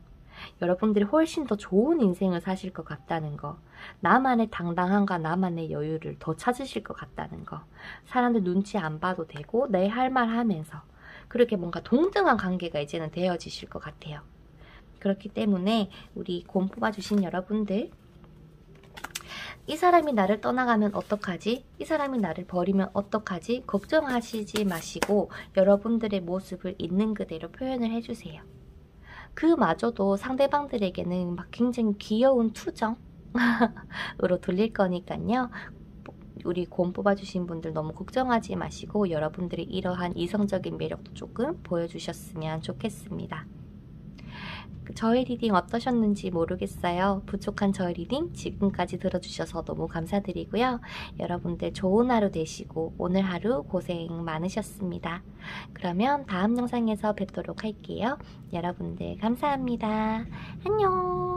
여러분들이 훨씬 더 좋은 인생을 사실 것 같다는 거, 나만의 당당함과 나만의 여유를 더 찾으실 것 같다는 거, 사람들 눈치 안 봐도 되고 내 할 말 하면서 그렇게 뭔가 동등한 관계가 이제는 되어지실 것 같아요. 그렇기 때문에 우리 곰 뽑아주신 여러분들, 이 사람이 나를 떠나가면 어떡하지? 이 사람이 나를 버리면 어떡하지? 걱정하시지 마시고 여러분들의 모습을 있는 그대로 표현을 해주세요. 그마저도 상대방들에게는 막 굉장히 귀여운 투정으로 들릴 거니까요. 우리 곰 뽑아주신 분들 너무 걱정하지 마시고 여러분들이 이러한 이성적인 매력도 조금 보여주셨으면 좋겠습니다. 저의 리딩 어떠셨는지 모르겠어요. 부족한 저의 리딩 지금까지 들어주셔서 너무 감사드리고요. 여러분들 좋은 하루 되시고 오늘 하루 고생 많으셨습니다. 그러면 다음 영상에서 뵙도록 할게요. 여러분들 감사합니다. 안녕.